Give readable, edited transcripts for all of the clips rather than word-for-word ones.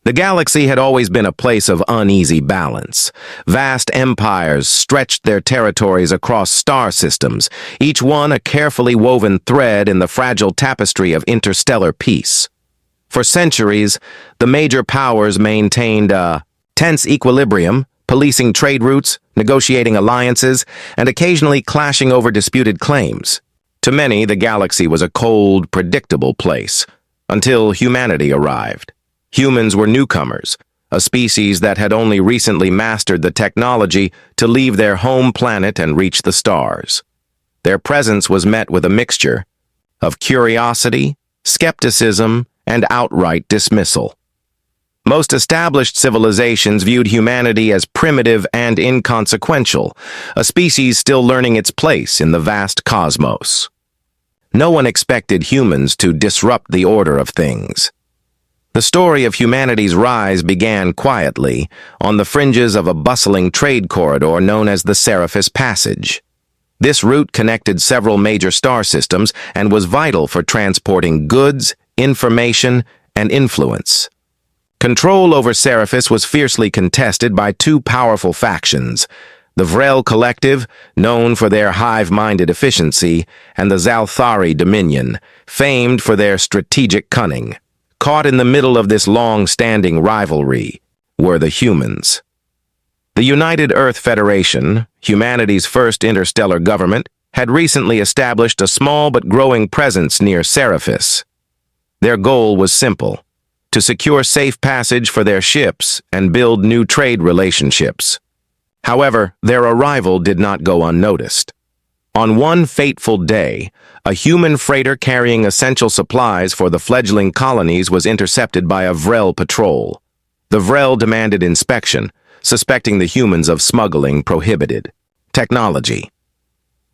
The galaxy had always been a place of uneasy balance. Vast empires stretched their territories across star systems, each one a carefully woven thread in the fragile tapestry of interstellar peace. For centuries, the major powers maintained a tense equilibrium, policing trade routes, negotiating alliances, and occasionally clashing over disputed claims. To many, the galaxy was a cold, predictable place, until humanity arrived. Humans were newcomers, a species that had only recently mastered the technology to leave their home planet and reach the stars. Their presence was met with a mixture of curiosity, skepticism, and outright dismissal. Most established civilizations viewed humanity as primitive and inconsequential, a species still learning its place in the vast cosmos. No one expected humans to disrupt the order of things. The story of humanity's rise began quietly, on the fringes of a bustling trade corridor known as the Seraphis Passage. This route connected several major star systems and was vital for transporting goods, information, and influence. Control over Seraphis was fiercely contested by two powerful factions, the Vrel Collective, known for their hive-minded efficiency, and the Zalthari Dominion, famed for their strategic cunning. Caught in the middle of this long-standing rivalry were the humans. The United Earth Federation, humanity's first interstellar government, had recently established a small but growing presence near Seraphis. Their goal was simple: to secure safe passage for their ships and build new trade relationships. However, their arrival did not go unnoticed. On one fateful day, a human freighter carrying essential supplies for the fledgling colonies was intercepted by a Vrel patrol. The Vrel demanded inspection, suspecting the humans of smuggling prohibited technology.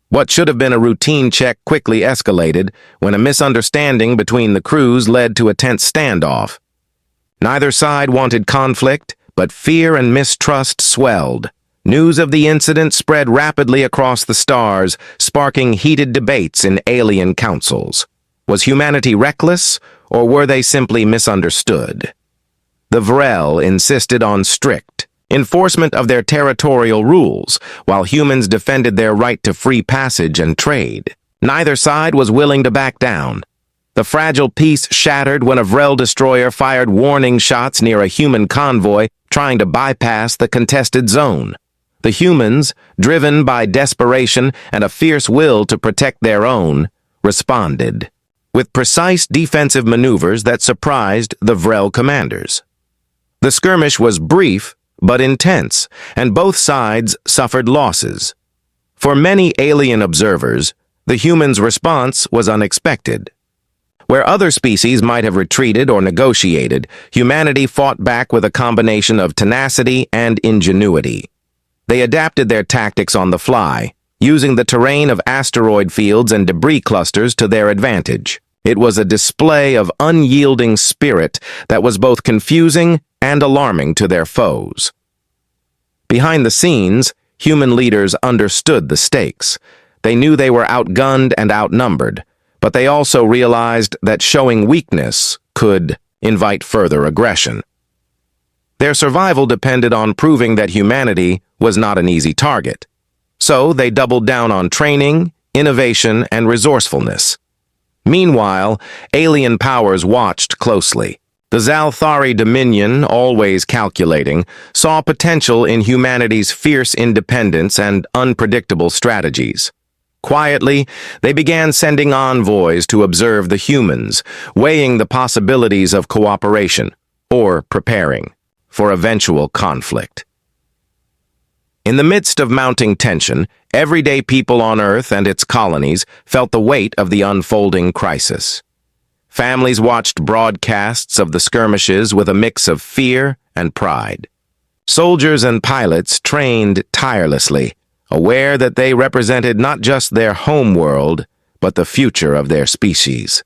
What should have been a routine check quickly escalated when a misunderstanding between the crews led to a tense standoff. Neither side wanted conflict, but fear and mistrust swelled. News of the incident spread rapidly across the stars, sparking heated debates in alien councils. Was humanity reckless, or were they simply misunderstood? The Vrel insisted on strict enforcement of their territorial rules, while humans defended their right to free passage and trade. Neither side was willing to back down. The fragile peace shattered when a Vrel destroyer fired warning shots near a human convoy trying to bypass the contested zone. The humans, driven by desperation and a fierce will to protect their own, responded with precise defensive maneuvers that surprised the Vrel commanders. The skirmish was brief but intense, and both sides suffered losses. For many alien observers, the humans' response was unexpected. Where other species might have retreated or negotiated, humanity fought back with a combination of tenacity and ingenuity. They adapted their tactics on the fly, using the terrain of asteroid fields and debris clusters to their advantage. It was a display of unyielding spirit that was both confusing and alarming to their foes. Behind the scenes, human leaders understood the stakes. They knew they were outgunned and outnumbered, but they also realized that showing weakness could invite further aggression. Their survival depended on proving that humanity was not an easy target. So they doubled down on training, innovation, and resourcefulness. Meanwhile, alien powers watched closely. The Zalthari Dominion, always calculating, saw potential in humanity's fierce independence and unpredictable strategies. Quietly, they began sending envoys to observe the humans, weighing the possibilities of cooperation, or preparing for eventual conflict. In the midst of mounting tension, everyday people on Earth and its colonies felt the weight of the unfolding crisis. Families watched broadcasts of the skirmishes with a mix of fear and pride. Soldiers and pilots trained tirelessly, aware that they represented not just their home world, but the future of their species.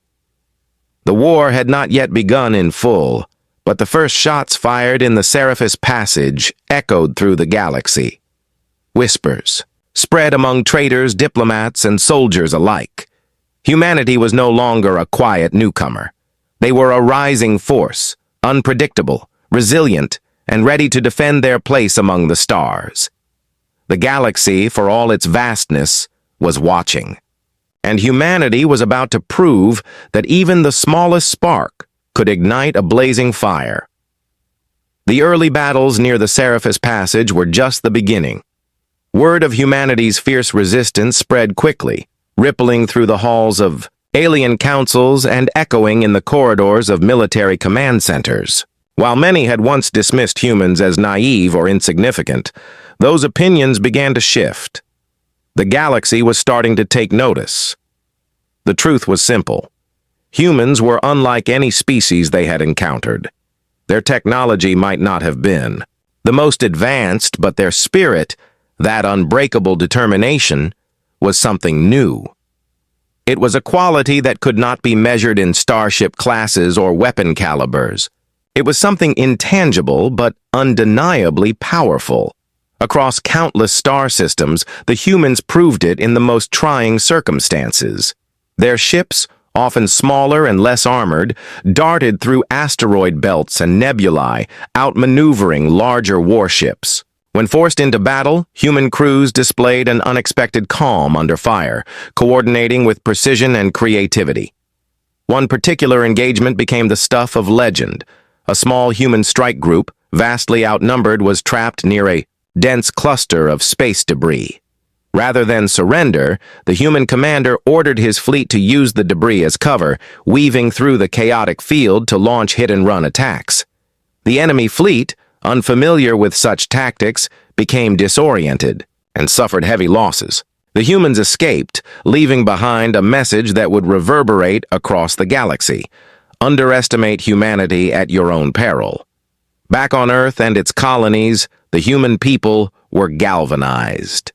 The war had not yet begun in full, but the first shots fired in the Seraphis Passage echoed through the galaxy. Whispers spread among traders, diplomats, and soldiers alike. Humanity was no longer a quiet newcomer. They were a rising force, unpredictable, resilient, and ready to defend their place among the stars. The galaxy, for all its vastness, was watching. And humanity was about to prove that even the smallest spark could ignite a blazing fire. The early battles near the Seraphis Passage were just the beginning. Word of humanity's fierce resistance spread quickly, rippling through the halls of alien councils and echoing in the corridors of military command centers. While many had once dismissed humans as naive or insignificant, those opinions began to shift. The galaxy was starting to take notice. The truth was simple. Humans were unlike any species they had encountered. Their technology might not have been the most advanced, but their spirit, that unbreakable determination, was something new. It was a quality that could not be measured in starship classes or weapon calibers. It was something intangible but undeniably powerful. Across countless star systems, the humans proved it in the most trying circumstances. Their ships, often smaller and less armored, darted through asteroid belts and nebulae, outmaneuvering larger warships. When forced into battle, human crews displayed an unexpected calm under fire, coordinating with precision and creativity. One particular engagement became the stuff of legend. A small human strike group, vastly outnumbered, was trapped near a dense cluster of space debris. Rather than surrender, the human commander ordered his fleet to use the debris as cover, weaving through the chaotic field to launch hit-and-run attacks. The enemy fleet, unfamiliar with such tactics, became disoriented and suffered heavy losses. The humans escaped, leaving behind a message that would reverberate across the galaxy. Underestimate humanity at your own peril. Back on Earth and its colonies, the human people were galvanized.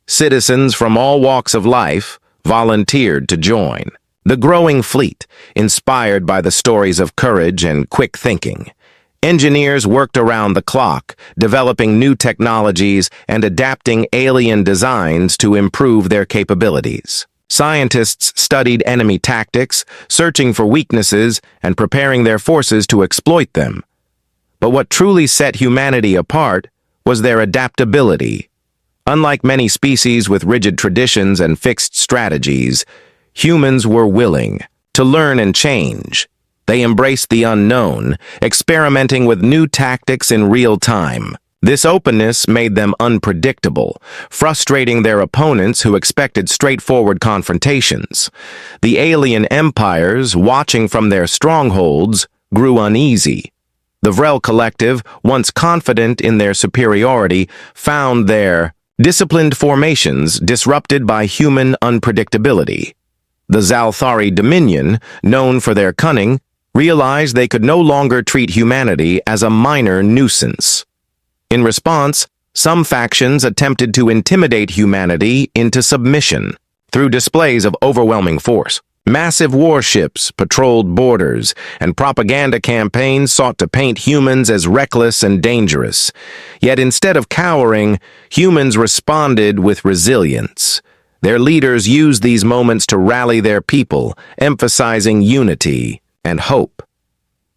Citizens from all walks of life volunteered to join. The growing fleet, inspired by the stories of courage and quick thinking. Engineers worked around the clock, developing new technologies and adapting alien designs to improve their capabilities. Scientists studied enemy tactics, searching for weaknesses and preparing their forces to exploit them. But what truly set humanity apart was their adaptability. Unlike many species with rigid traditions and fixed strategies, humans were willing to learn and change. They embraced the unknown, experimenting with new tactics in real time. This openness made them unpredictable, frustrating their opponents who expected straightforward confrontations. The alien empires, watching from their strongholds, grew uneasy. The Vrel Collective, once confident in their superiority, found their disciplined formations disrupted by human unpredictability. The Zalthari Dominion, known for their cunning, realized they could no longer treat humanity as a minor nuisance. In response, some factions attempted to intimidate humanity into submission through displays of overwhelming force. Massive warships patrolled borders, and propaganda campaigns sought to paint humans as reckless and dangerous. Yet instead of cowering, humans responded with resilience. Their leaders used these moments to rally their people, emphasizing unity and hope.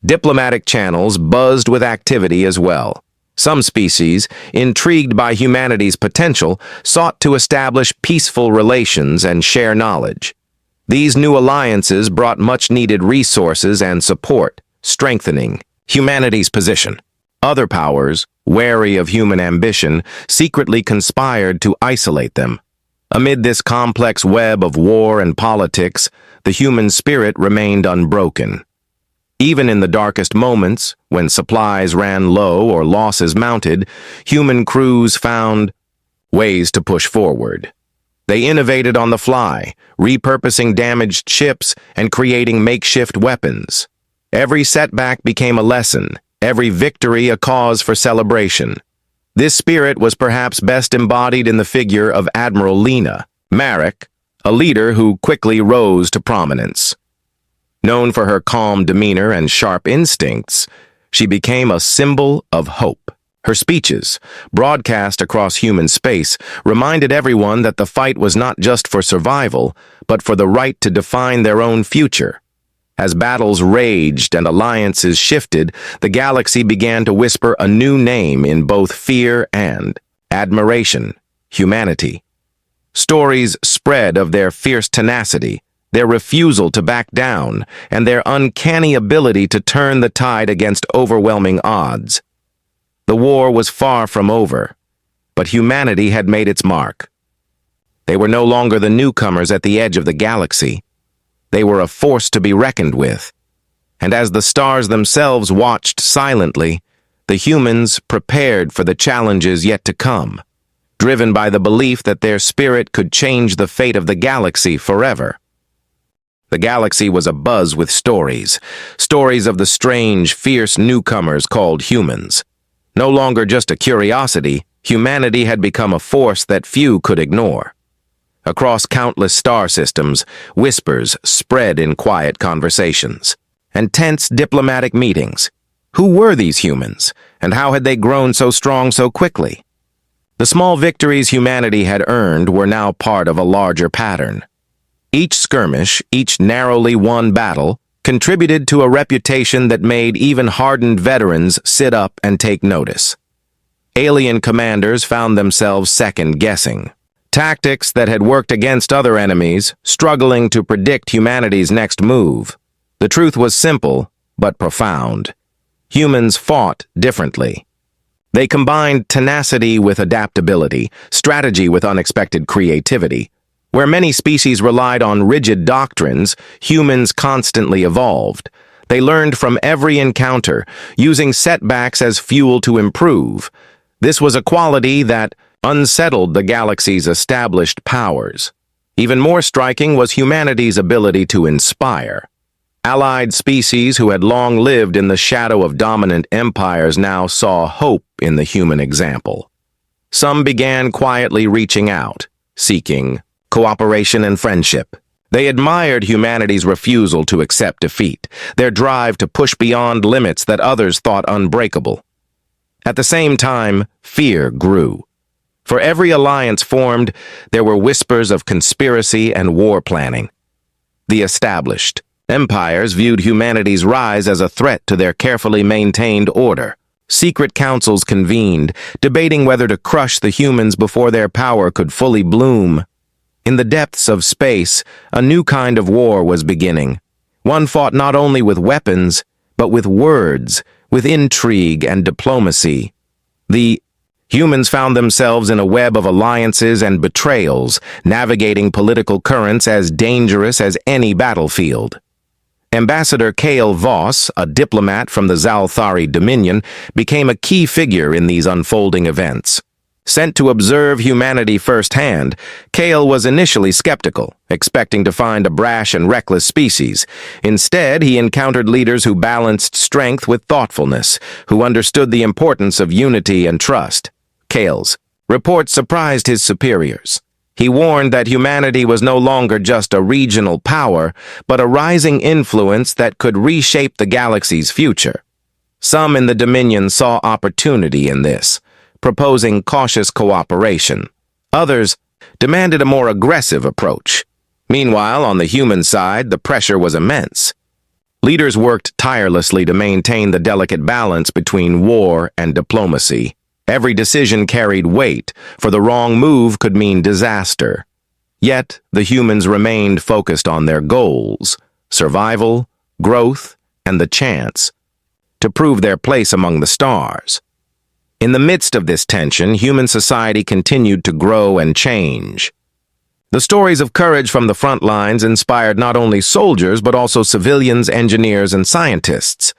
Diplomatic channels buzzed with activity as well. Some species, intrigued by humanity's potential, sought to establish peaceful relations and share knowledge. These new alliances brought much-needed resources and support, strengthening humanity's position. Other powers, wary of human ambition, secretly conspired to isolate them. Amid this complex web of war and politics, the human spirit remained unbroken. Even in the darkest moments, when supplies ran low or losses mounted, human crews found ways to push forward. They innovated on the fly, repurposing damaged ships and creating makeshift weapons. Every setback became a lesson, every victory a cause for celebration. This spirit was perhaps best embodied in the figure of Admiral Lena Marek, a leader who quickly rose to prominence. Known for her calm demeanor and sharp instincts, she became a symbol of hope. Her speeches, broadcast across human space, reminded everyone that the fight was not just for survival, but for the right to define their own future. As battles raged and alliances shifted, the galaxy began to whisper a new name in both fear and admiration: humanity. Stories spread of their fierce tenacity, their refusal to back down, and their uncanny ability to turn the tide against overwhelming odds. The war was far from over, but humanity had made its mark. They were no longer the newcomers at the edge of the galaxy. They were a force to be reckoned with. And as the stars themselves watched silently, the humans prepared for the challenges yet to come, driven by the belief that their spirit could change the fate of the galaxy forever. The galaxy was abuzz with stories of the strange, fierce newcomers called humans. No longer just a curiosity, humanity had become a force that few could ignore. Across countless star systems, whispers spread in quiet conversations and tense diplomatic meetings. Who were these humans, and how had they grown so strong so quickly? The small victories humanity had earned were now part of a larger pattern. Each skirmish, each narrowly won battle, contributed to a reputation that made even hardened veterans sit up and take notice. Alien commanders found themselves second-guessing. Tactics that had worked against other enemies, struggling to predict humanity's next move. The truth was simple, but profound. Humans fought differently. They combined tenacity with adaptability, strategy with unexpected creativity. Where many species relied on rigid doctrines, humans constantly evolved. They learned from every encounter, using setbacks as fuel to improve. This was a quality that unsettled the galaxy's established powers. Even more striking was humanity's ability to inspire. Allied species who had long lived in the shadow of dominant empires now saw hope in the human example. Some began quietly reaching out, seeking cooperation and friendship. They admired humanity's refusal to accept defeat, their drive to push beyond limits that others thought unbreakable. At the same time, fear grew. For every alliance formed, there were whispers of conspiracy and war planning. The established empires viewed humanity's rise as a threat to their carefully maintained order. Secret councils convened, debating whether to crush the humans before their power could fully bloom. In the depths of space, a new kind of war was beginning. One fought not only with weapons, but with words, with intrigue and diplomacy. The humans found themselves in a web of alliances and betrayals, navigating political currents as dangerous as any battlefield. Ambassador Kale Voss, a diplomat from the Zalthari Dominion, became a key figure in these unfolding events. Sent to observe humanity firsthand, Kale was initially skeptical, expecting to find a brash and reckless species. Instead, he encountered leaders who balanced strength with thoughtfulness, who understood the importance of unity and trust. Kale's report surprised his superiors. He warned that humanity was no longer just a regional power, but a rising influence that could reshape the galaxy's future. Some in the Dominion saw opportunity in this, proposing cautious cooperation. Others demanded a more aggressive approach. Meanwhile, on the human side, the pressure was immense. Leaders worked tirelessly to maintain the delicate balance between war and diplomacy. Every decision carried weight, for the wrong move could mean disaster. Yet, the humans remained focused on their goals: survival, growth, and the chance to prove their place among the stars. In the midst of this tension, human society continued to grow and change. The stories of courage from the front lines inspired not only soldiers but also civilians, engineers, and scientists.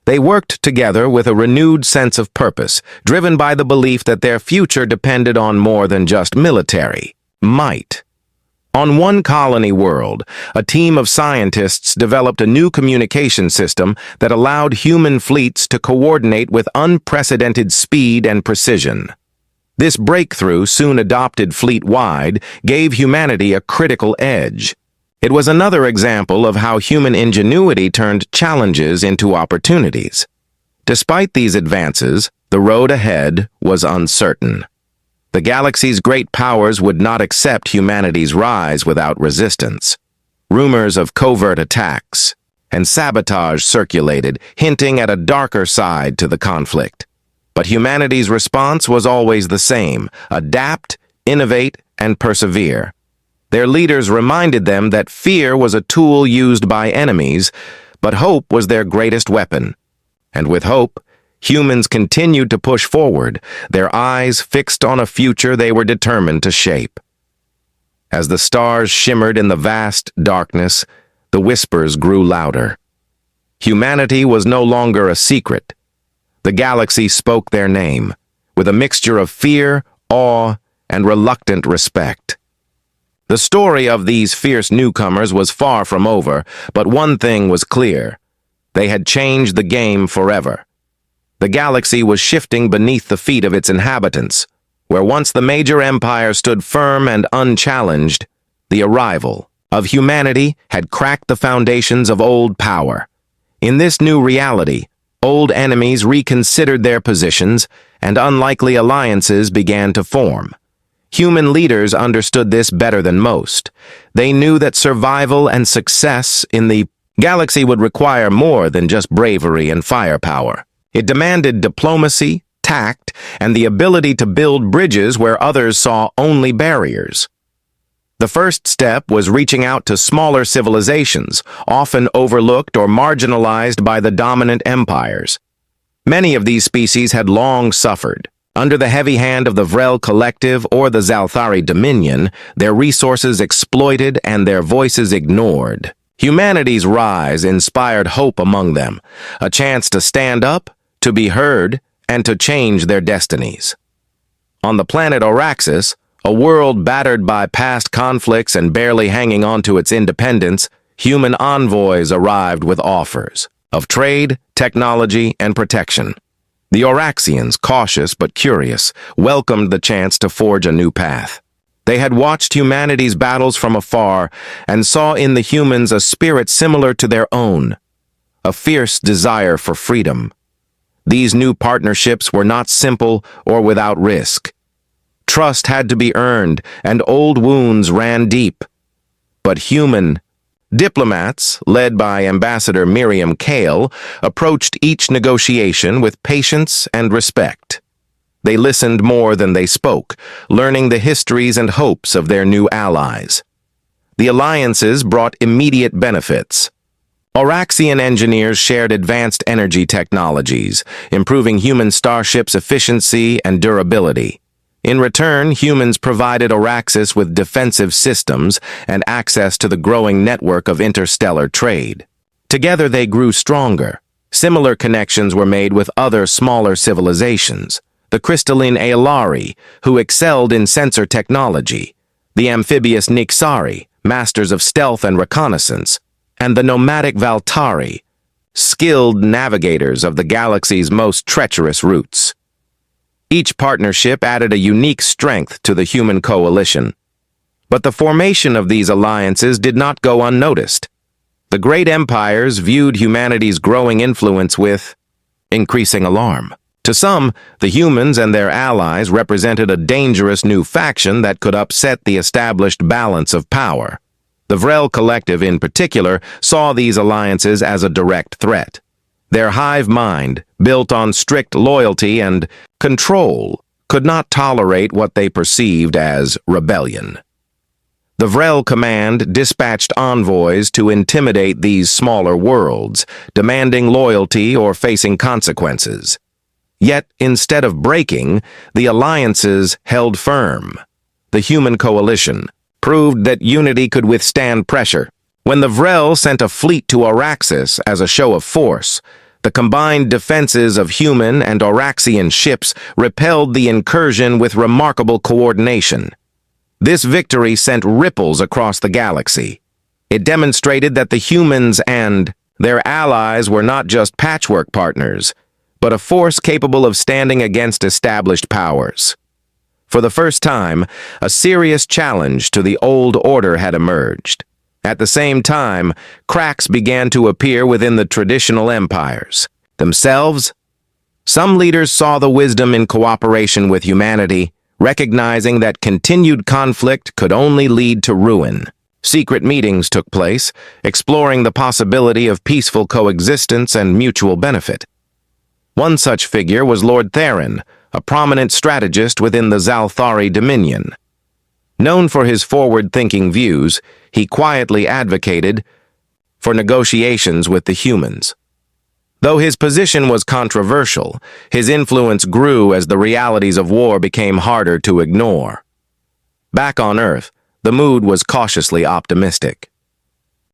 They worked together with a renewed sense of purpose, driven by the belief that their future depended on more than just military might. On one colony world, a team of scientists developed a new communication system that allowed human fleets to coordinate with unprecedented speed and precision. This breakthrough, soon adopted fleet-wide, gave humanity a critical edge. It was another example of how human ingenuity turned challenges into opportunities. Despite these advances, the road ahead was uncertain. The galaxy's great powers would not accept humanity's rise without resistance. Rumors of covert attacks, and sabotage circulated, hinting at a darker side to the conflict. But humanity's response was always the same: adapt, innovate, and persevere. Their leaders reminded them that fear was a tool used by enemies, but hope was their greatest weapon. And with hope, humans continued to push forward, their eyes fixed on a future they were determined to shape. As the stars shimmered in the vast darkness, the whispers grew louder. Humanity was no longer a secret. The galaxy spoke their name, with a mixture of fear, awe, and reluctant respect. The story of these fierce newcomers was far from over, but one thing was clear: they had changed the game forever. The galaxy was shifting beneath the feet of its inhabitants. Where once the major empire stood firm and unchallenged, the arrival of humanity had cracked the foundations of old power. In this new reality, old enemies reconsidered their positions, and unlikely alliances began to form. Human leaders understood this better than most. They knew that survival and success in the galaxy would require more than just bravery and firepower. It demanded diplomacy, tact, and the ability to build bridges where others saw only barriers. The first step was reaching out to smaller civilizations, often overlooked or marginalized by the dominant empires. Many of these species had long suffered. Under the heavy hand of the Vrel Collective or the Zalthari Dominion, their resources exploited and their voices ignored. Humanity's rise inspired hope among them, a chance to stand up, to be heard, and to change their destinies. On the planet Oraxis, a world battered by past conflicts and barely hanging on to its independence, human envoys arrived with offers of trade, technology, and protection. The Oraxians, cautious but curious, welcomed the chance to forge a new path. They had watched humanity's battles from afar and saw in the humans a spirit similar to their own, a fierce desire for freedom. These new partnerships were not simple or without risk. Trust had to be earned, and old wounds ran deep. But human diplomats, led by Ambassador Miriam Kale, approached each negotiation with patience and respect. They listened more than they spoke, learning the histories and hopes of their new allies. The alliances brought immediate benefits. Oraxian engineers shared advanced energy technologies, improving human starships' efficiency and durability. In return, humans provided Oraxis with defensive systems and access to the growing network of interstellar trade. Together they grew stronger. Similar connections were made with other smaller civilizations: the crystalline Aelari, who excelled in sensor technology, the amphibious Nixari, masters of stealth and reconnaissance, and the nomadic Valtari, skilled navigators of the galaxy's most treacherous routes. Each partnership added a unique strength to the human coalition. But the formation of these alliances did not go unnoticed. The great empires viewed humanity's growing influence with increasing alarm. To some, the humans and their allies represented a dangerous new faction that could upset the established balance of power. The Vrel Collective, in particular, saw these alliances as a direct threat. Their hive mind, built on strict loyalty and control, could not tolerate what they perceived as rebellion. The Vrel Command dispatched envoys to intimidate these smaller worlds, demanding loyalty or facing consequences. Yet, instead of breaking, the alliances held firm. The human coalition proved that unity could withstand pressure. When the Vrel sent a fleet to Oraxis as a show of force, the combined defenses of human and Oraxian ships repelled the incursion with remarkable coordination. This victory sent ripples across the galaxy. It demonstrated that the humans and their allies were not just patchwork partners, but a force capable of standing against established powers. For the first time, a serious challenge to the old order had emerged. At the same time, cracks began to appear within the traditional empires themselves. Some leaders saw the wisdom in cooperation with humanity, recognizing that continued conflict could only lead to ruin. Secret meetings took place, exploring the possibility of peaceful coexistence and mutual benefit. One such figure was Lord Theron, a prominent strategist within the Zalthari Dominion. Known for his forward-thinking views, he quietly advocated for negotiations with the humans. Though his position was controversial, his influence grew as the realities of war became harder to ignore. Back on Earth, the mood was cautiously optimistic.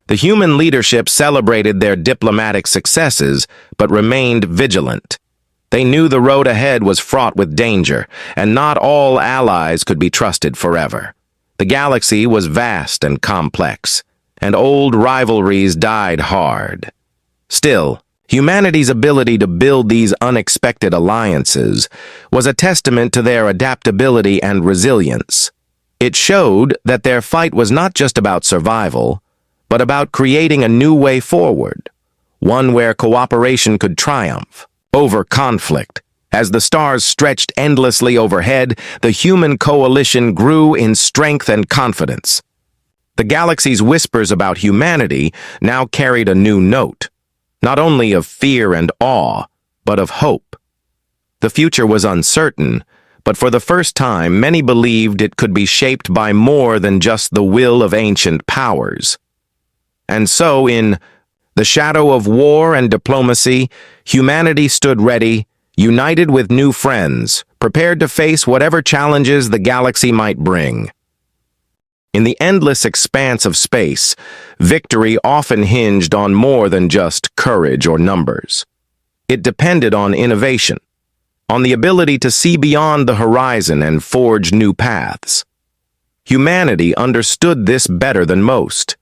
The human leadership celebrated their diplomatic successes, but remained vigilant. They knew the road ahead was fraught with danger, and not all allies could be trusted forever. The galaxy was vast and complex, and old rivalries died hard. Still, humanity's ability to build these unexpected alliances was a testament to their adaptability and resilience. It showed that their fight was not just about survival, but about creating a new way forward, one where cooperation could triumph over conflict. As the stars stretched endlessly overhead, the human coalition grew in strength and confidence. The galaxy's whispers about humanity now carried a new note, not only of fear and awe, but of hope. The future was uncertain, but for the first time, many believed it could be shaped by more than just the will of ancient powers. And so, in the shadow of war and diplomacy, humanity stood ready, united with new friends, prepared to face whatever challenges the galaxy might bring. In the endless expanse of space, victory often hinged on more than just courage or numbers. It depended on innovation, on the ability to see beyond the horizon and forge new paths. Humanity understood this better than most.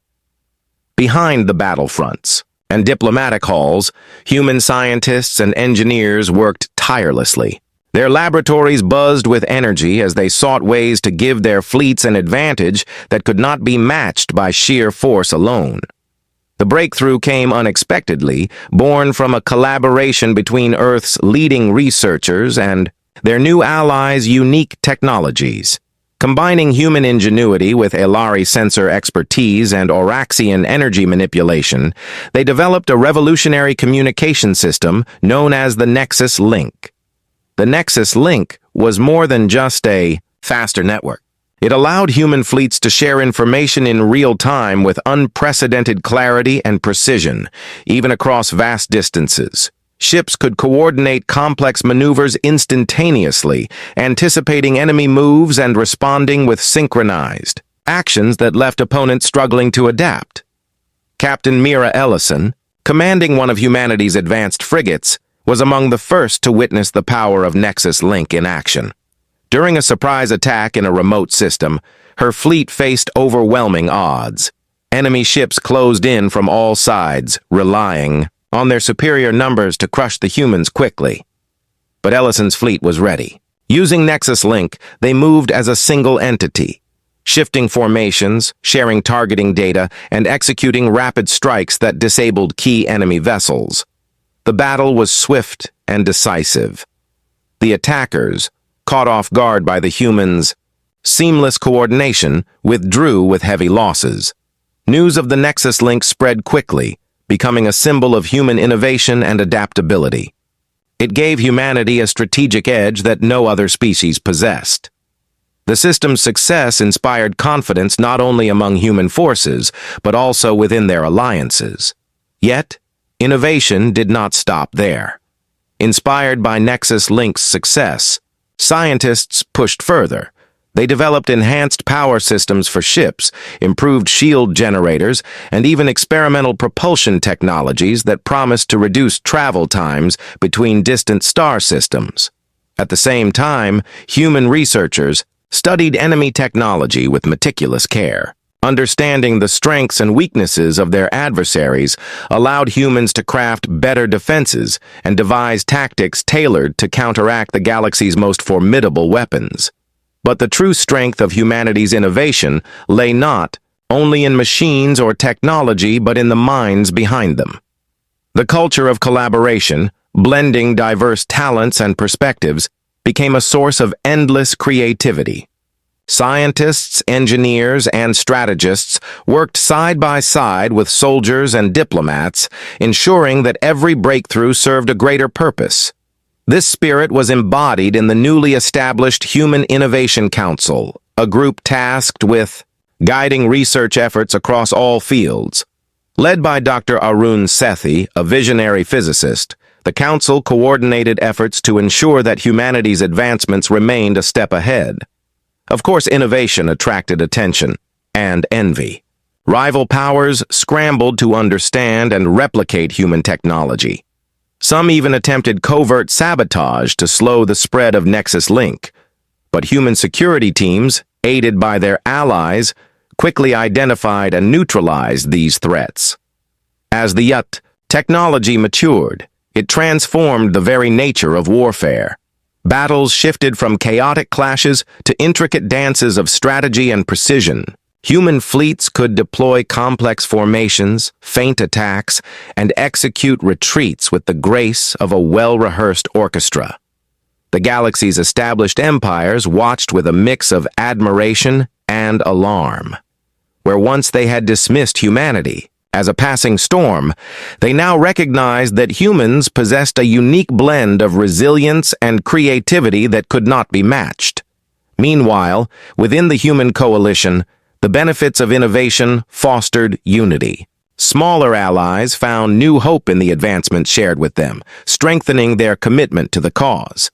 Behind the battlefronts and diplomatic halls, human scientists and engineers worked tirelessly. Their laboratories buzzed with energy as they sought ways to give their fleets an advantage that could not be matched by sheer force alone. The breakthrough came unexpectedly, born from a collaboration between Earth's leading researchers and their new allies' unique technologies. Combining human ingenuity with Elari sensor expertise and Oraxian energy manipulation, they developed a revolutionary communication system known as the Nexus Link. The Nexus Link was more than just a faster network. It allowed human fleets to share information in real time with unprecedented clarity and precision, even across vast distances. Ships could coordinate complex maneuvers instantaneously, anticipating enemy moves and responding with synchronized actions that left opponents struggling to adapt. Captain Mira Ellison, commanding one of humanity's advanced frigates, was among the first to witness the power of Nexus Link in action. During a surprise attack in a remote system, her fleet faced overwhelming odds. Enemy ships closed in from all sides, relying on their superior numbers to crush the humans quickly. But Ellison's fleet was ready. Using Nexus Link, they moved as a single entity, shifting formations, sharing targeting data, and executing rapid strikes that disabled key enemy vessels. The battle was swift and decisive. The attackers, caught off guard by the humans' seamless coordination, withdrew with heavy losses. News of the Nexus Link spread quickly, becoming a symbol of human innovation and adaptability. It gave humanity a strategic edge that no other species possessed. The system's success inspired confidence not only among human forces, but also within their alliances. Yet, innovation did not stop there. Inspired by Nexus Link's success, scientists pushed further. They developed enhanced power systems for ships, improved shield generators, and even experimental propulsion technologies that promised to reduce travel times between distant star systems. At the same time, human researchers studied enemy technology with meticulous care. Understanding the strengths and weaknesses of their adversaries allowed humans to craft better defenses and devise tactics tailored to counteract the galaxy's most formidable weapons. But the true strength of humanity's innovation lay not only in machines or technology, but in the minds behind them. The culture of collaboration, blending diverse talents and perspectives, became a source of endless creativity. Scientists, engineers, and strategists worked side by side with soldiers and diplomats, ensuring that every breakthrough served a greater purpose. This spirit was embodied in the newly established Human Innovation Council, a group tasked with guiding research efforts across all fields. Led by Dr. Arun Sethi, a visionary physicist, the council coordinated efforts to ensure that humanity's advancements remained a step ahead. Of course, innovation attracted attention and envy. Rival powers scrambled to understand and replicate human technology. Some even attempted covert sabotage to slow the spread of Nexus Link. But human security teams, aided by their allies, quickly identified and neutralized these threats. As the technology matured, it transformed the very nature of warfare. Battles shifted from chaotic clashes to intricate dances of strategy and precision. Human fleets could deploy complex formations, feint attacks, and execute retreats with the grace of a well-rehearsed orchestra. The galaxy's established empires watched with a mix of admiration and alarm. Where once they had dismissed humanity as a passing storm, they now recognized that humans possessed a unique blend of resilience and creativity that could not be matched. Meanwhile, within the human coalition, the benefits of innovation fostered unity. Smaller allies found new hope in the advancements shared with them, strengthening their commitment to the cause.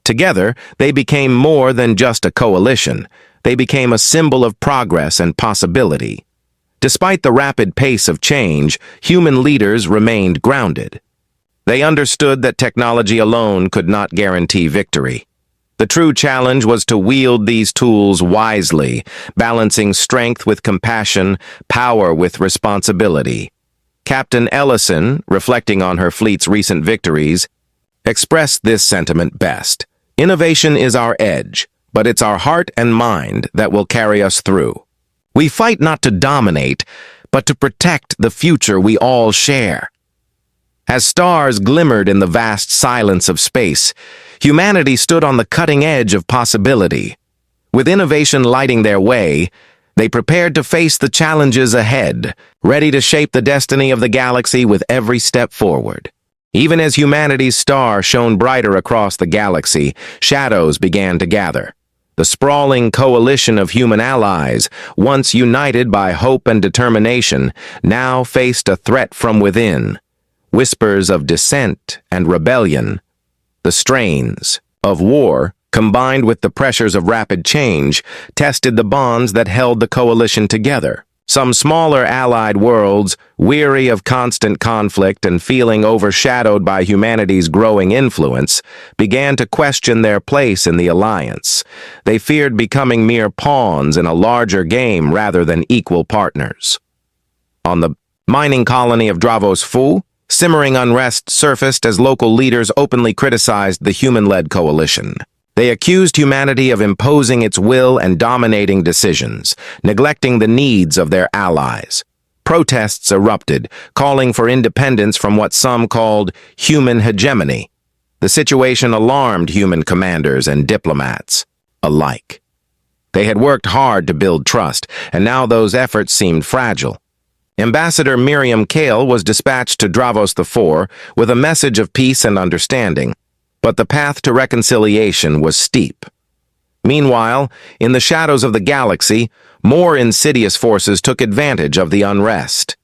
Together, they became more than just a coalition. They became a symbol of progress and possibility. Despite the rapid pace of change, human leaders remained grounded. They understood that technology alone could not guarantee victory. The true challenge was to wield these tools wisely, balancing strength with compassion, power with responsibility. Captain Ellison, reflecting on her fleet's recent victories, expressed this sentiment best. Innovation is our edge, but it's our heart and mind that will carry us through. We fight not to dominate, but to protect the future we all share. As stars glimmered in the vast silence of space, humanity stood on the cutting edge of possibility. With innovation lighting their way, they prepared to face the challenges ahead, ready to shape the destiny of the galaxy with every step forward. Even as humanity's star shone brighter across the galaxy, shadows began to gather. The sprawling coalition of human allies, once united by hope and determination, now faced a threat from within. Whispers of dissent and rebellion. The strains of war, combined with the pressures of rapid change, tested the bonds that held the coalition together. Some smaller allied worlds, weary of constant conflict and feeling overshadowed by humanity's growing influence, began to question their place in the alliance. They feared becoming mere pawns in a larger game rather than equal partners. On the mining colony of Dravos Fu, simmering unrest surfaced as local leaders openly criticized the human-led coalition. They accused humanity of imposing its will and dominating decisions, neglecting the needs of their allies. Protests erupted, calling for independence from what some called human hegemony. The situation alarmed human commanders and diplomats alike. They had worked hard to build trust, and now those efforts seemed fragile. Ambassador Miriam Kale was dispatched to Dravos IV with a message of peace and understanding, but the path to reconciliation was steep. Meanwhile, in the shadows of the galaxy, more insidious forces took advantage of the unrest.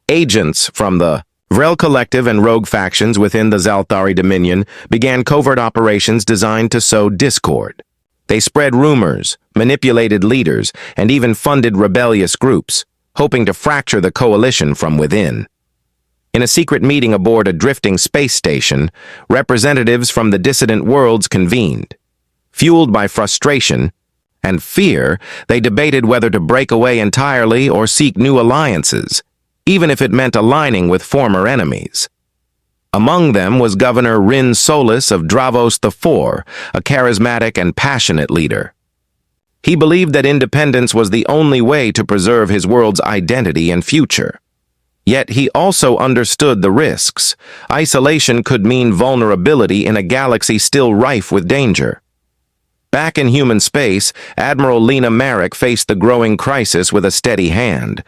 Agents from the Vrel Collective and rogue factions within the Zalthari Dominion began covert operations designed to sow discord. They spread rumors, manipulated leaders, and even funded rebellious groups, hoping to fracture the coalition from within. In a secret meeting aboard a drifting space station, representatives from the dissident worlds convened. Fueled by frustration and fear, they debated whether to break away entirely or seek new alliances, even if it meant aligning with former enemies. Among them was Governor Rin Solis of Dravos IV, a charismatic and passionate leader. He believed that independence was the only way to preserve his world's identity and future. Yet he also understood the risks. Isolation could mean vulnerability in a galaxy still rife with danger. Back in human space, Admiral Lena Merrick faced the growing crisis with a steady hand.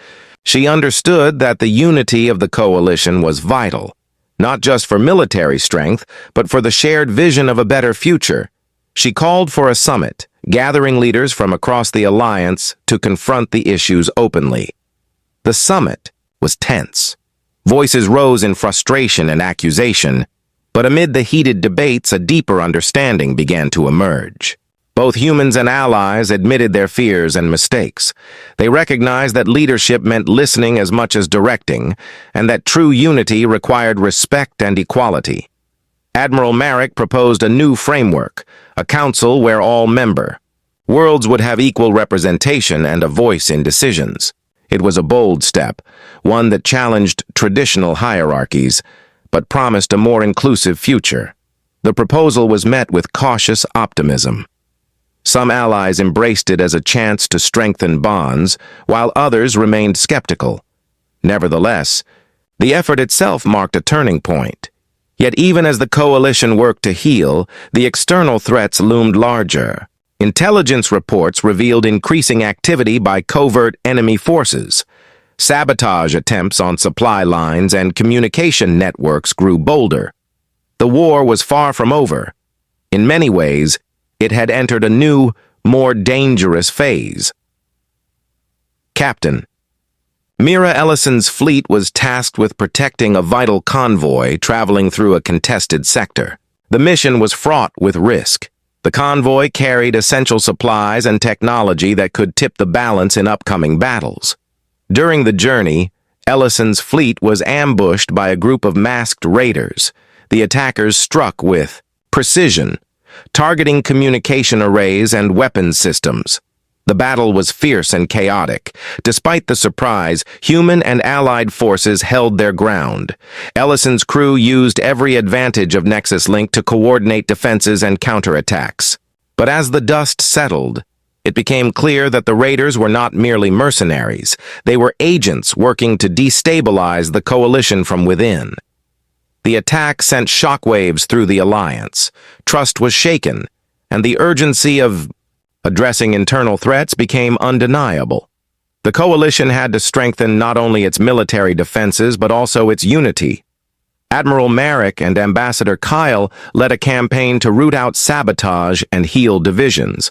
She understood that the unity of the coalition was vital, not just for military strength, but for the shared vision of a better future. She called for a summit, gathering leaders from across the alliance to confront the issues openly. The summit was tense. Voices rose in frustration and accusation, but amid the heated debates, a deeper understanding began to emerge. Both humans and allies admitted their fears and mistakes. They recognized that leadership meant listening as much as directing, and that true unity required respect and equality. Admiral Merrick proposed a new framework, a council where all worlds would have equal representation and a voice in decisions. It was a bold step, one that challenged traditional hierarchies, but promised a more inclusive future. The proposal was met with cautious optimism. Some allies embraced it as a chance to strengthen bonds, while others remained skeptical. Nevertheless, the effort itself marked a turning point. Yet even as the coalition worked to heal, the external threats loomed larger. Intelligence reports revealed increasing activity by covert enemy forces. Sabotage attempts on supply lines and communication networks grew bolder. The war was far from over. In many ways, it had entered a new, more dangerous phase. Captain. Mira Ellison's fleet was tasked with protecting a vital convoy traveling through a contested sector. The mission was fraught with risk. The convoy carried essential supplies and technology that could tip the balance in upcoming battles. During the journey, Ellison's fleet was ambushed by a group of masked raiders. The attackers struck with precision, targeting communication arrays and weapons systems. The battle was fierce and chaotic. Despite the surprise, human and allied forces held their ground. Ellison's crew used every advantage of Nexus Link to coordinate defenses and counterattacks. But as the dust settled, it became clear that the raiders were not merely mercenaries. They were agents working to destabilize the coalition from within. The attack sent shockwaves through the alliance. Trust was shaken, and the urgency of addressing internal threats became undeniable. The coalition had to strengthen not only its military defenses but also its unity. Admiral Merrick and Ambassador Kyle led a campaign to root out sabotage and heal divisions.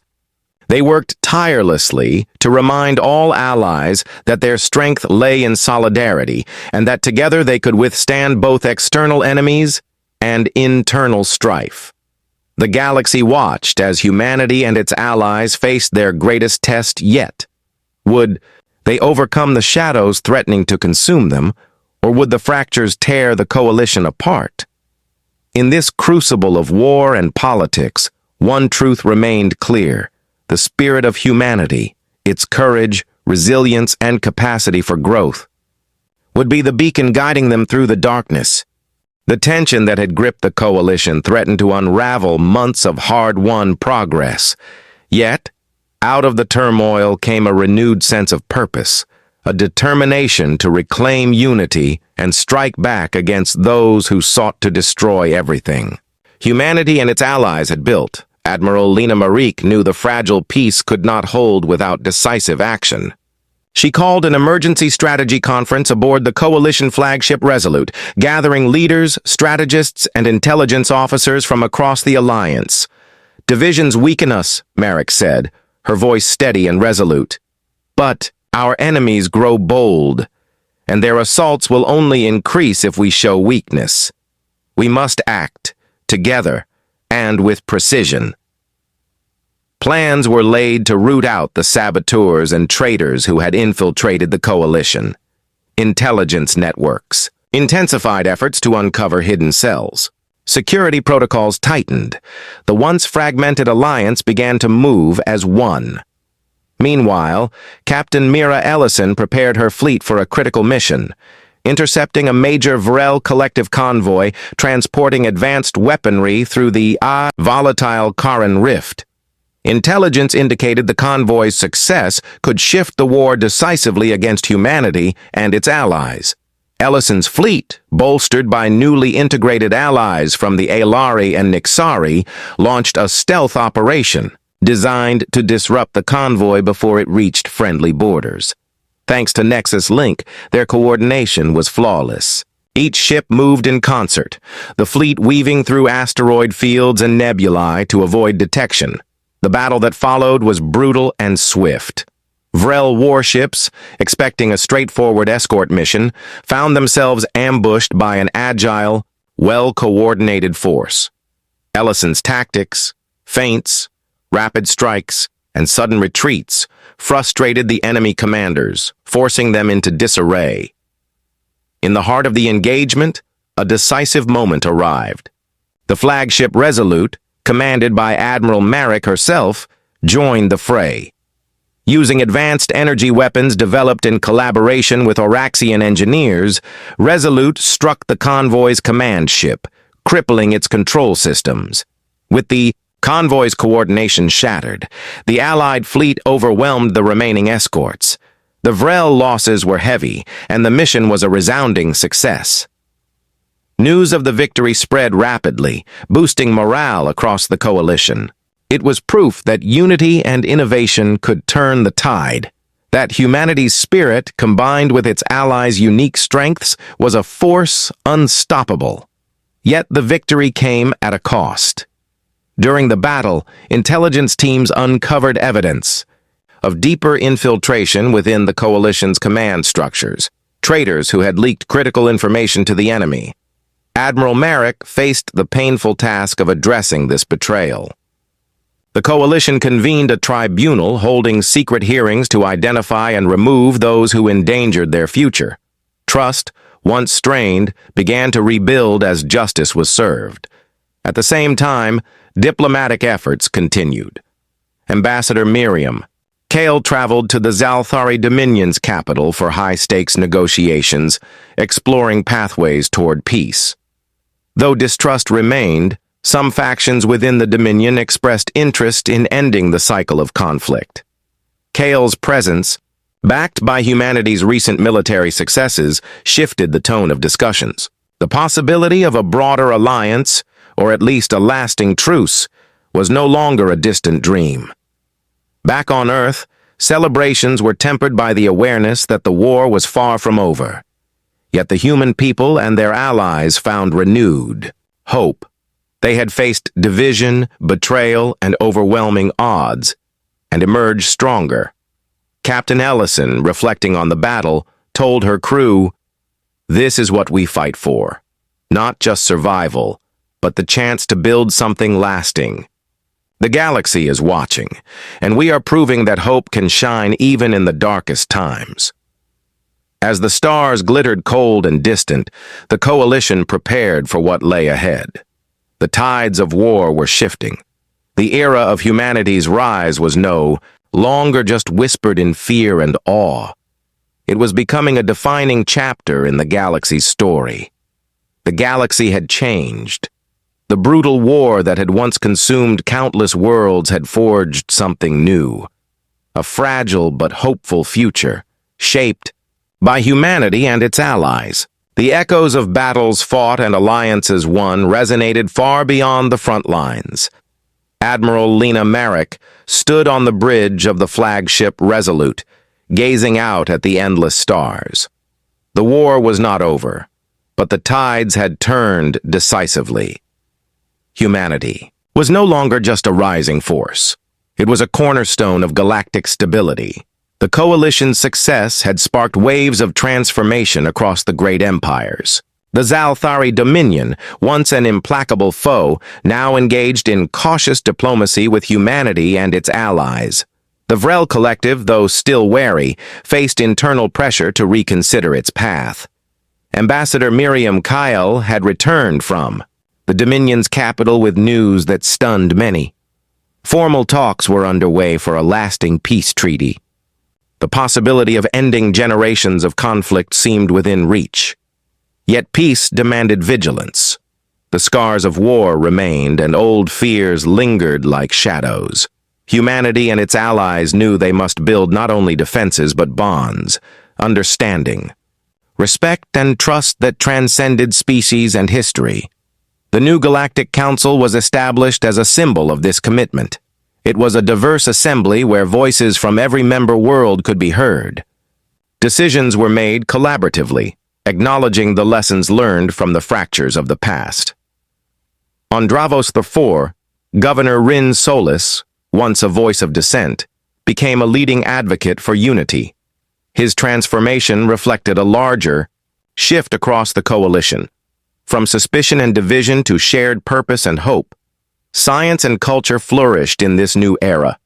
They worked tirelessly to remind all allies that their strength lay in solidarity and that together they could withstand both external enemies and internal strife. The galaxy watched as humanity and its allies faced their greatest test yet. Would they overcome the shadows threatening to consume them, or would the fractures tear the coalition apart? In this crucible of war and politics, one truth remained clear: the spirit of humanity, its courage, resilience, and capacity for growth, would be the beacon guiding them through the darkness. The tension that had gripped the coalition threatened to unravel months of hard-won progress. Yet, out of the turmoil came a renewed sense of purpose, a determination to reclaim unity and strike back against those who sought to destroy everything. Humanity and its allies had built. Admiral Lena Merrick knew the fragile peace could not hold without decisive action. She called an emergency strategy conference aboard the coalition flagship Resolute, gathering leaders, strategists, and intelligence officers from across the alliance. "Divisions weaken us," Merrick said, her voice steady and resolute. "But our enemies grow bold, and their assaults will only increase if we show weakness. We must act, together, and with precision." Plans were laid to root out the saboteurs and traitors who had infiltrated the coalition. Intelligence networks intensified efforts to uncover hidden cells. Security protocols tightened. The once fragmented alliance began to move as one. Meanwhile, Captain Mira Ellison prepared her fleet for a critical mission, intercepting a major Vrel collective convoy transporting advanced weaponry through the volatile Karan Rift. Intelligence indicated the convoy's success could shift the war decisively against humanity and its allies. Ellison's fleet, bolstered by newly integrated allies from the Aelari and Nixari, launched a stealth operation. designed to disrupt the convoy before it reached friendly borders. Thanks to Nexus Link, their coordination was flawless. Each ship moved in concert, the fleet weaving through asteroid fields and nebulae to avoid detection. The battle that followed was brutal and swift. Vrel warships, expecting a straightforward escort mission, found themselves ambushed by an agile, well-coordinated force. Ellison's tactics, feints, rapid strikes, and sudden retreats frustrated the enemy commanders, forcing them into disarray. In the heart of the engagement, a decisive moment arrived. The flagship Resolute, commanded by Admiral Marek herself, joined the fray. Using advanced energy weapons developed in collaboration with Oraxian engineers, Resolute struck the convoy's command ship, crippling its control systems. With the convoy's coordination shattered, the Allied fleet overwhelmed the remaining escorts. The Vrel losses were heavy, and the mission was a resounding success. News of the victory spread rapidly, boosting morale across the coalition. It was proof that unity and innovation could turn the tide, that humanity's spirit, combined with its allies' unique strengths, was a force unstoppable. Yet the victory came at a cost. During the battle, intelligence teams uncovered evidence of deeper infiltration within the coalition's command structures, traitors who had leaked critical information to the enemy. Admiral Marek faced the painful task of addressing this betrayal. The coalition convened a tribunal holding secret hearings to identify and remove those who endangered their future. Trust, once strained, began to rebuild as justice was served. At the same time, diplomatic efforts continued. Ambassador Miriam Kale traveled to the Zalthari Dominion's capital for high-stakes negotiations, exploring pathways toward peace. Though distrust remained, some factions within the Dominion expressed interest in ending the cycle of conflict. Kale's presence, backed by humanity's recent military successes, shifted the tone of discussions. The possibility of a broader alliance, or at least a lasting truce, was no longer a distant dream. Back on Earth, celebrations were tempered by the awareness that the war was far from over. Yet the human people and their allies found renewed hope. They had faced division, betrayal, and overwhelming odds, and emerged stronger. Captain Ellison, reflecting on the battle, told her crew, "This is what we fight for. Not just survival, but the chance to build something lasting. The galaxy is watching, and we are proving that hope can shine even in the darkest times." As the stars glittered cold and distant, the coalition prepared for what lay ahead. The tides of war were shifting. The era of humanity's rise was no longer just whispered in fear and awe. It was becoming a defining chapter in the galaxy's story. The galaxy had changed. The brutal war that had once consumed countless worlds had forged something new. A fragile but hopeful future, shaped by humanity and its allies. The echoes of battles fought and alliances won resonated far beyond the front lines. Admiral Lena Marek stood on the bridge of the flagship Resolute, gazing out at the endless stars. The war was not over, but the tides had turned decisively. Humanity was no longer just a rising force. It was a cornerstone of galactic stability. The coalition's success had sparked waves of transformation across the great empires. The Zalthari Dominion, once an implacable foe, now engaged in cautious diplomacy with humanity and its allies. The Vrel Collective, though still wary, faced internal pressure to reconsider its path. Ambassador Miriam Kyle had returned from the Dominion's capital with news that stunned many. Formal talks were underway for a lasting peace treaty. The possibility of ending generations of conflict seemed within reach. Yet peace demanded vigilance. The scars of war remained, and old fears lingered like shadows. Humanity and its allies knew they must build not only defenses but bonds, understanding, respect and trust that transcended species and history. The new Galactic Council was established as a symbol of this commitment. It was a diverse assembly where voices from every member world could be heard. Decisions were made collaboratively, acknowledging the lessons learned from the fractures of the past. On Dravos IV, Governor Rin Solis, once a voice of dissent, became a leading advocate for unity. His transformation reflected a larger shift across the coalition. From suspicion and division to shared purpose and hope, science and culture flourished in this new era.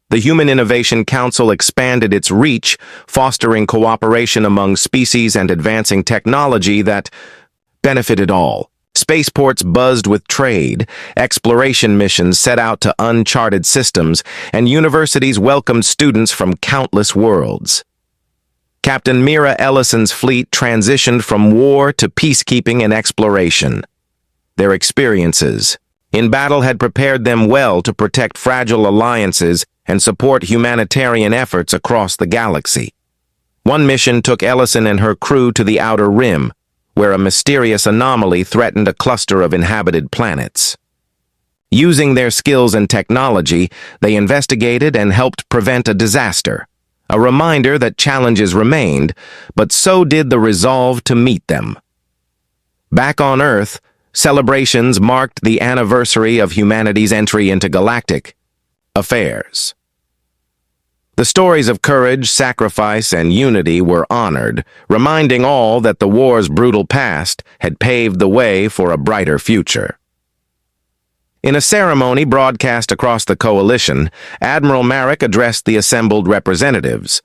The Human Innovation Council expanded its reach, fostering cooperation among species and advancing technology that benefited all. Spaceports buzzed with trade, exploration missions set out to uncharted systems, and universities welcomed students from countless worlds. Captain Mira Ellison's fleet transitioned from war to peacekeeping and exploration. Their experiences in battle had prepared them well to protect fragile alliances and support humanitarian efforts across the galaxy. One mission took Ellison and her crew to the Outer Rim, where a mysterious anomaly threatened a cluster of inhabited planets. Using their skills and technology, they investigated and helped prevent a disaster, a reminder that challenges remained, but so did the resolve to meet them. Back on Earth, celebrations marked the anniversary of humanity's entry into galactic affairs. The stories of courage, sacrifice, and unity were honored, reminding all that the war's brutal past had paved the way for a brighter future. In a ceremony broadcast across the coalition, Admiral Marek addressed the assembled representatives.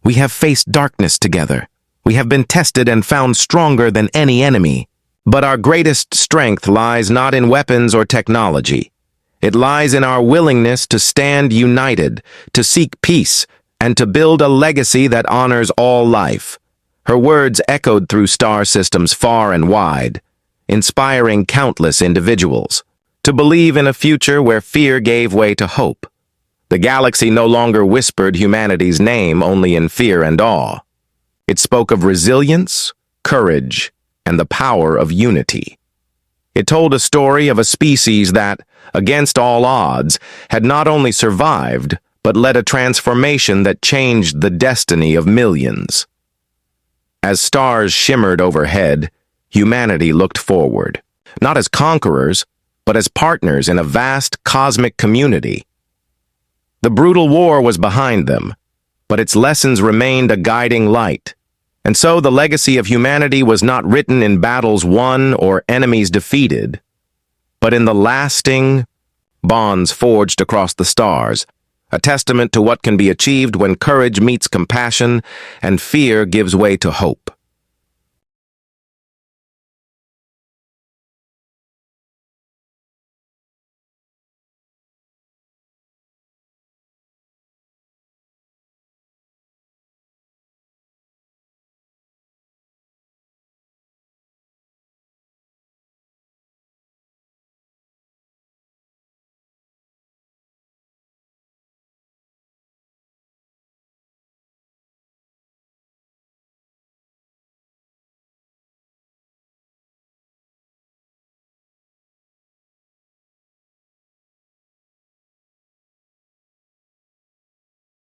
"We have faced darkness together. We have been tested and found stronger than any enemy. But our greatest strength lies not in weapons or technology. It lies in our willingness to stand united, to seek peace, and to build a legacy that honors all life." Her words echoed through star systems far and wide, inspiring countless individuals to believe in a future where fear gave way to hope. The galaxy no longer whispered humanity's name only in fear and awe. It spoke of resilience, courage, and the power of unity. It told a story of a species that, against all odds, had not only survived, but led a transformation that changed the destiny of millions. As stars shimmered overhead, humanity looked forward, not as conquerors, but as partners in a vast cosmic community. The brutal war was behind them, but its lessons remained a guiding light. And so the legacy of humanity was not written in battles won or enemies defeated, but in the lasting bonds forged across the stars, a testament to what can be achieved when courage meets compassion and fear gives way to hope.